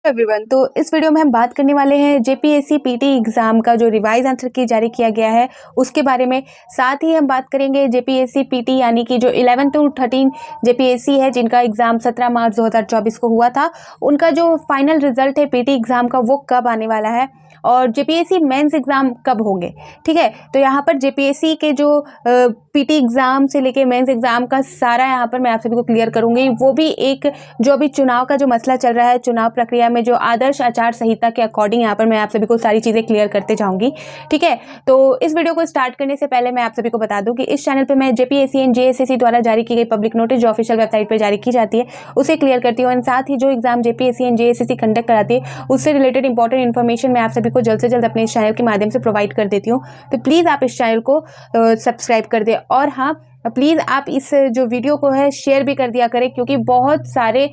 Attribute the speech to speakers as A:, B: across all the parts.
A: Everyone, तो इस video में हम बात करने वाले हैं जेपीएससी पीटी एग्जाम का जो रिवाइज आंसर की जारी किया गया है उसके बारे में। साथ ही हम बात करेंगे जेपीएससी पीटी यानी कि जो 11 to 13 जेपीएससी है जिनका एग्जाम 17 मार्च 2024 को हुआ था, उनका जो फाइनल रिजल्ट है पीटी एग्जाम का वो कब आने वाला है और जेपीएससी मेंस एग्जाम कब होंगे। ठीक है, तो यहाँ पर जेपीएससी के जो पीटी एग्जाम से लेके मेंस एग्जाम का सारा यहाँ पर मैं आप सभी को क्लियर करूंगी। वो भी एक जो अभी चुनाव का जो मसला चल रहा है, चुनाव प्रक्रिया में जो आदर्श आचार संहिता के अकॉर्डिंग यहाँ पर मैं आप सभी को सारी चीज़ें क्लियर करते जाऊंगी। ठीक है, तो इस वीडियो को स्टार्ट करने से पहले मैं आप सभी को बता दूं कि इस चैनल पर मैं जेपीएससी एंड जेएसएससी द्वारा जारी की गई पब्लिक नोटिस जो ऑफिशियल वेबसाइट पर जारी की जाती है उसे क्लियर करती हूँ। साथ ही जो exam JPSC and JSSC conduct कराती है उससे रिलेटेड इंपॉर्टेंट इन्फॉर्मेशन मैं आप सभी को जल्द से जल्द अपने इस चैनल के माध्यम से प्रोवाइड कर देती हूँ। तो प्लीज़ आप इस चैनल को सब्सक्राइब कर दें और हाँ, प्लीज़ आप इस जो वीडियो को है शेयर भी कर दिया करें, क्योंकि बहुत सारे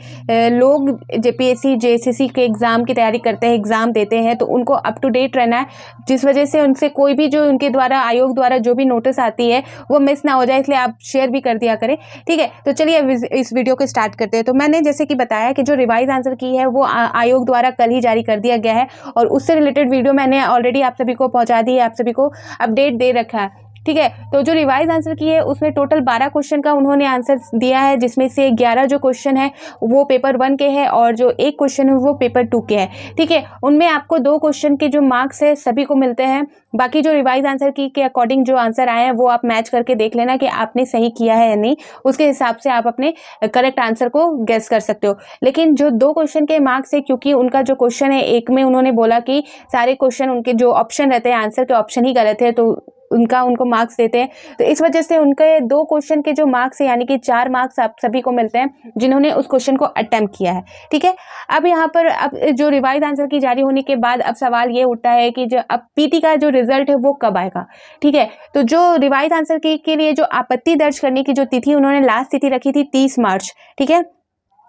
A: लोग जेपीएससी जेएसएससी के एग्ज़ाम की तैयारी करते हैं, एग्ज़ाम देते हैं, तो उनको अप टू डेट रहना है, जिस वजह से उनसे कोई भी जो उनके द्वारा आयोग द्वारा जो भी नोटिस आती है वो मिस ना हो जाए, इसलिए आप शेयर भी कर दिया करें। ठीक है, तो चलिए अब इस वीडियो को स्टार्ट करते हैं। तो मैंने जैसे कि बताया कि जो रिवाइज आंसर की है वो आयोग द्वारा कल ही जारी कर दिया गया है और उससे रिलेटेड वीडियो मैंने ऑलरेडी आप सभी को पहुँचा दी है, आप सभी को अपडेट दे रखा है। ठीक है, तो जो रिवाइज आंसर की है उसमें टोटल 12 क्वेश्चन का उन्होंने आंसर दिया है, जिसमें से 11 जो क्वेश्चन है वो पेपर 1 के हैं और जो एक क्वेश्चन है वो पेपर 2 के है। ठीक है, उनमें आपको 2 क्वेश्चन के जो मार्क्स है सभी को मिलते हैं। बाकी जो रिवाइज आंसर की के अकॉर्डिंग जो आंसर आए हैं वो आप मैच करके देख लेना कि आपने सही किया है या नहीं, उसके हिसाब से आप अपने करेक्ट आंसर को गेस कर सकते हो। लेकिन जो 2 क्वेश्चन के मार्क्स है, क्योंकि उनका जो क्वेश्चन है एक में उन्होंने बोला कि सारे क्वेश्चन उनके जो ऑप्शन रहते हैं आंसर के ऑप्शन ही गलत है, तो उनको मार्क्स देते हैं, तो इस वजह से उनके 2 क्वेश्चन के जो मार्क्स है यानी कि 4 मार्क्स आप सभी को मिलते हैं जिन्होंने उस क्वेश्चन को अटेम्प्ट किया है। ठीक है, अब यहाँ पर अब जो रिवाइज आंसर की जारी होने के बाद अब सवाल ये उठता है कि जो अब पीटी का जो रिजल्ट है वो कब आएगा। ठीक है, तो जो रिवाइज आंसर के लिए जो आपत्ति दर्ज करने की जो तिथि उन्होंने लास्ट तिथि रखी थी 30 मार्च। ठीक है,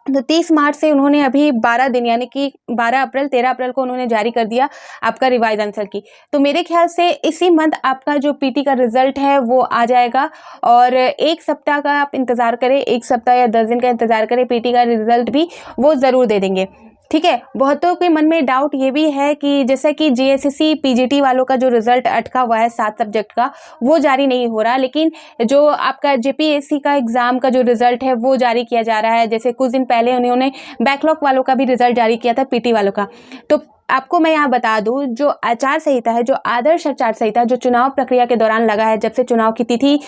A: तो 30 मार्च से उन्होंने अभी 12 दिन यानी कि 12 अप्रैल 13 अप्रैल को उन्होंने जारी कर दिया आपका रिवाइज आंसर की। तो मेरे ख्याल से इसी मंथ आपका जो पीटी का रिजल्ट है वो आ जाएगा और 1 सप्ताह का आप इंतज़ार करें, 1 सप्ताह या 10 दिन का इंतज़ार करें, पीटी का रिजल्ट भी वो ज़रूर दे देंगे। ठीक है, बहुतों के मन में डाउट ये भी है कि जैसा कि जेएसएससी पीजीटी वालों का जो रिजल्ट अटका हुआ है 7 सब्जेक्ट का वो जारी नहीं हो रहा, लेकिन जो आपका जेपीएससी का एग्जाम का जो रिजल्ट है वो जारी किया जा रहा है। जैसे कुछ दिन पहले उन्होंने बैकलॉग वालों का भी रिजल्ट जारी किया था, पीटी वालों का। तो आपको मैं यहाँ बता दूं, जो आचार संहिता है, जो आदर्श आचार संहिता जो चुनाव प्रक्रिया के दौरान लगा है, जब से चुनाव की तिथि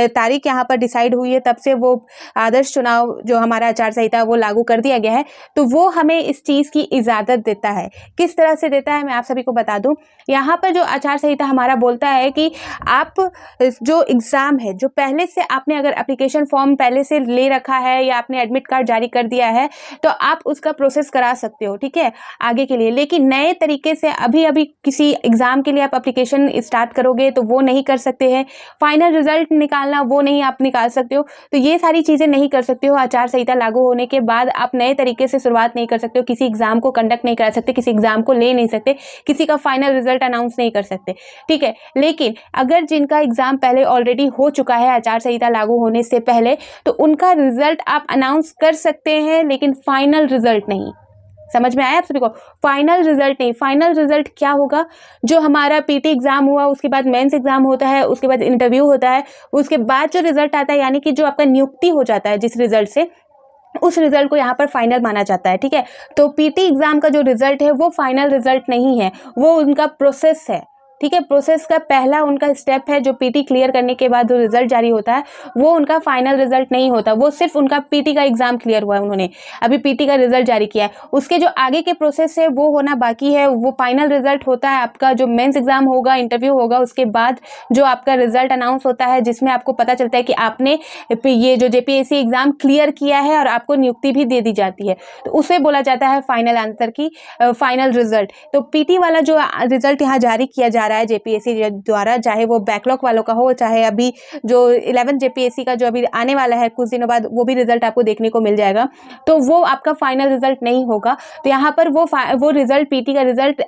A: तारीख यहाँ पर डिसाइड हुई है तब से वो आदर्श चुनाव जो हमारा आचार संहिता वो लागू कर दिया गया है। तो वो हमें इस चीज़ की इजाज़त देता है। किस तरह से देता है मैं आप सभी को बता दूं। यहाँ पर जो आचार संहिता हमारा बोलता है कि आप जो एग्ज़ाम है, जो पहले से आपने अगर एप्लीकेशन फॉर्म पहले से ले रखा है या आपने एडमिट कार्ड जारी कर दिया है तो आप उसका प्रोसेस करा सकते हो। ठीक है, आगे के लिए। लेकिन नए तरीके से अभी किसी एग्जाम के लिए आप एप्लीकेशन स्टार्ट करोगे तो वो नहीं कर सकते हैं। फाइनल रिजल्ट निकालना वो नहीं आप निकाल सकते हो। तो ये सारी चीज़ें नहीं कर सकते हो। आचार संहिता लागू होने के बाद आप नए तरीके से शुरुआत नहीं कर सकते हो, किसी एग्जाम को कंडक्ट नहीं करा सकते, किसी एग्जाम को ले नहीं सकते, किसी का फाइनल रिजल्ट अनाउंस नहीं कर सकते। ठीक है, लेकिन अगर जिनका एग्जाम पहले ऑलरेडी हो चुका है आचार संहिता लागू होने से पहले, तो उनका रिजल्ट आप अनाउंस कर सकते हैं, लेकिन फाइनल रिजल्ट नहीं। समझ में आया आप सभी को? फाइनल रिजल्ट नहीं। फाइनल रिजल्ट क्या होगा? जो हमारा पीटी एग्जाम हुआ उसके बाद मेंस एग्जाम होता है, उसके बाद इंटरव्यू होता है, उसके बाद जो रिजल्ट आता है यानी कि जो आपका नियुक्ति हो जाता है जिस रिजल्ट से, उस रिजल्ट को यहाँ पर फाइनल माना जाता है। ठीक है, तो पीटी एग्जाम का जो रिजल्ट है वो फाइनल रिजल्ट नहीं है, वो उनका प्रोसेस है। ठीक है, प्रोसेस का पहला उनका स्टेप है। जो पीटी क्लियर करने के बाद जो रिजल्ट जारी होता है वो उनका फाइनल रिजल्ट नहीं होता, वो सिर्फ उनका पीटी का एग्जाम क्लियर हुआ है, उन्होंने अभी पीटी का रिजल्ट जारी किया है। उसके जो आगे के प्रोसेस है वो होना बाकी है। वो फाइनल रिजल्ट होता है आपका जो मेंस एग्जाम होगा, इंटरव्यू होगा, उसके बाद जो आपका रिजल्ट अनाउंस होता है जिसमें आपको पता चलता है कि आपने ये जो जेपीएससी एग्जाम क्लियर किया है और आपको नियुक्ति भी दे दी जाती है, तो उसे बोला जाता है फाइनल आंसर की फाइनल रिजल्ट। तो पीटी वाला जो रिजल्ट यहाँ जारी किया जा रहा है जेपीएससी द्वारा, चाहे वो बैकलॉग वालों का हो, चाहे अभी जो 11 जेपीएससी का जो अभी आने वाला है कुछ दिनों बाद, वो भी रिजल्ट आपको देखने को मिल जाएगा, तो वो आपका फाइनल रिजल्ट नहीं होगा। तो यहाँ पर वो रिजल्ट पीटी का रिजल्ट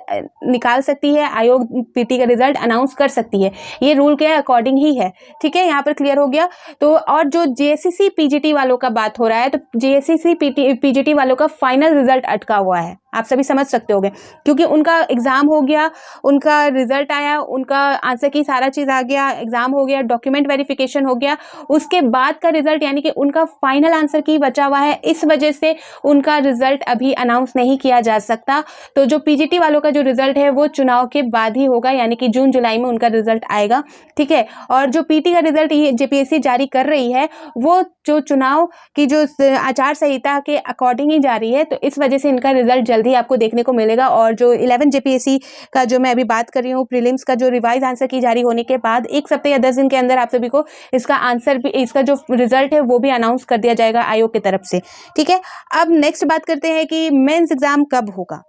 A: निकाल सकती है आयोग, पीटी का रिजल्ट अनाउंस कर सकती है, ये रूल के अकॉर्डिंग ही है। ठीक है, यहाँ पर क्लियर हो गया। तो और जो जेएसएससी पीजीटी वालों का बात हो रहा है, तो जेएसएससी पीजीटी वालों का फाइनल रिजल्ट अटका हुआ है आप सभी समझ सकते होंगे, क्योंकि उनका एग्ज़ाम हो गया, उनका रिजल्ट आया, उनका आंसर की सारा चीज़ आ गया, एग्ज़ाम हो गया, डॉक्यूमेंट वेरिफिकेशन हो गया, उसके बाद का रिजल्ट यानी कि उनका फाइनल आंसर की बचा हुआ है, इस वजह से उनका रिजल्ट अभी अनाउंस नहीं किया जा सकता। तो जो पीजीटी वालों का जो रिजल्ट है वो चुनाव के बाद ही होगा, यानी कि जून जुलाई में उनका रिजल्ट आएगा, ठीक है। और जो पीटी का रिजल्ट ये जेपीएससी जारी कर रही है वो जो चुनाव की जो आचार संहिता के अकॉर्डिंग ही जारी है, तो इस वजह से इनका रिजल्ट जल्दी आपको देखने को मिलेगा। और जो 11 जेपीएससी का जो मैं अभी बात कर रही हूँ, प्रीलिम्स का जो रिवाइज आंसर की जारी होने के बाद 1 सप्ताह या 10 दिन के अंदर आप सभी को इसका आंसर भी, इसका जो रिजल्ट है वो भी अनाउंस कर दिया जाएगा आयोग की तरफ से, ठीक है। अब नेक्स्ट बात करते हैं कि मेंस एग्जाम कब होगा,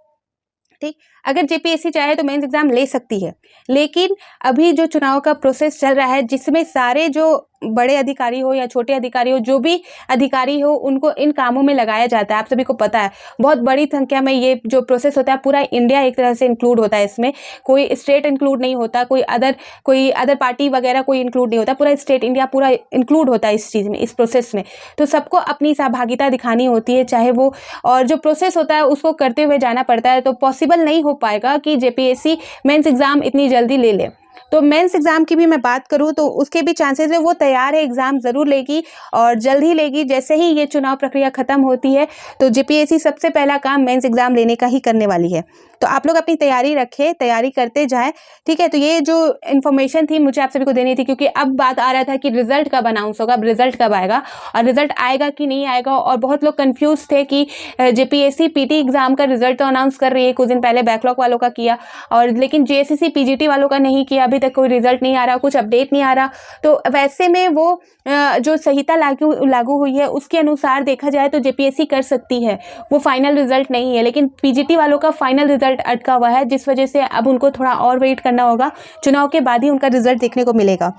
A: ठीक। अगर जेपीएससी चाहे तो मेंस एग्जाम ले सकती है, लेकिन अभी जो चुनाव का प्रोसेस चल रहा है जिसमें सारे जो बड़े अधिकारी हो या छोटे अधिकारी हो, जो भी अधिकारी हो, उनको इन कामों में लगाया जाता है। आप सभी को पता है बहुत बड़ी संख्या में ये जो प्रोसेस होता है, पूरा इंडिया एक तरह से इंक्लूड होता है इसमें, कोई स्टेट इंक्लूड नहीं होता, कोई अदर पार्टी वगैरह कोई इंक्लूड नहीं होता, पूरा स्टेट इंडिया पूरा इंक्लूड होता है इस चीज़ में, इस प्रोसेस में। तो सबको अपनी सहभागिता दिखानी होती है, चाहे वो, और जो प्रोसेस होता है उसको करते हुए जाना पड़ता है। तो पॉसिबल नहीं हो पाएगा कि जेपीएससी मेंस एग्जाम इतनी जल्दी ले ले। तो मेंस एग्जाम की भी मैं बात करूं तो उसके भी चांसेस है, वो तैयार है, एग्जाम ज़रूर लेगी और जल्द ही लेगी। जैसे ही ये चुनाव प्रक्रिया खत्म होती है तो जेपीएससी सबसे पहला काम मेंस एग्जाम लेने का ही करने वाली है। तो आप लोग अपनी तैयारी रखें, तैयारी करते जाएं, ठीक है। तो ये जो इन्फॉर्मेशन थी मुझे आप सभी को देनी थी, क्योंकि अब बात आ रहा था कि रिजल्ट कब अनाउंस होगा, अब रिजल्ट कब आएगा और रिजल्ट आएगा कि नहीं आएगा। और बहुत लोग कंफ्यूज थे कि जेपीएससी पीटी एग्जाम का रिजल्ट तो अनाउंस कर रही है, कुछ दिन पहले बैकलॉग वालों का किया, और लेकिन जेएसएससी पीजीटी वालों का नहीं किया, अभी तक कोई रिजल्ट नहीं आ रहा, कुछ अपडेट नहीं आ रहा। तो वैसे में वो जो संहिता लागू हुई है उसके अनुसार देखा जाए तो जेपीएससी कर सकती है, वो फाइनल रिजल्ट नहीं है। लेकिन पीजीटी वालों का फाइनल रिजल्ट अटका हुआ है, जिस वजह से अब उनको थोड़ा और वेट करना होगा, चुनाव के बाद ही उनका रिजल्ट देखने को मिलेगा।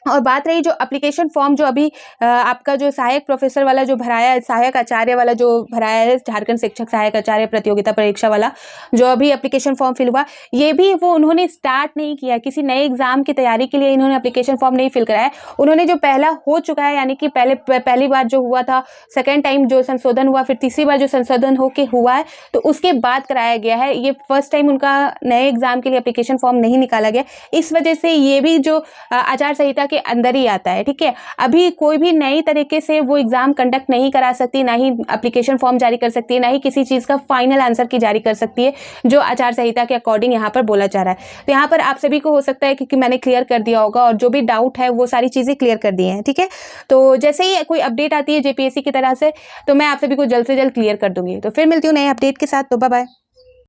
A: और बात रही जो एप्लीकेशन फॉर्म जो अभी आपका जो सहायक प्रोफेसर वाला जो भराया है, सहायक आचार्य वाला जो भराया है, झारखंड शिक्षक सहायक आचार्य प्रतियोगिता परीक्षा वाला जो अभी एप्लीकेशन फॉर्म फिल हुआ, ये भी वो उन्होंने स्टार्ट नहीं किया, किसी नए एग्जाम की तैयारी के लिए इन्होंने एप्लीकेशन फॉर्म नहीं फिल कराया। उन्होंने जो पहला हो चुका है, यानी कि पहली बार जो हुआ था, सेकेंड टाइम जो संशोधन हुआ, फिर तीसरी बार जो संशोधन होके हुआ है, तो उसके बाद कराया गया है। ये फर्स्ट टाइम उनका नए एग्जाम के लिए एप्लीकेशन फॉर्म नहीं निकाला गया, इस वजह से ये भी जो आचार संहिता के अंदर ही आता है, ठीक है। अभी कोई भी नई तरीके से वो एग्जाम कंडक्ट नहीं करा सकती, ना ही एप्लीकेशन फॉर्म जारी कर सकती है, ना ही किसी चीज का फाइनल आंसर की जारी कर सकती है, जो आचार संहिता के अकॉर्डिंग यहाँ पर बोला जा रहा है। तो यहाँ पर आप सभी को हो सकता है क्योंकि मैंने क्लियर कर दिया होगा, और जो भी डाउट है वो सारी चीजें क्लियर कर दी हैं, ठीक है। तो जैसे ही कोई अपडेट आती है जेपीएससी की तरह से, तो मैं आप सभी को जल्द से जल्द क्लियर कर दूंगी। तो फिर मिलती हूँ नए अपडेट के साथ, तो बाय बाय।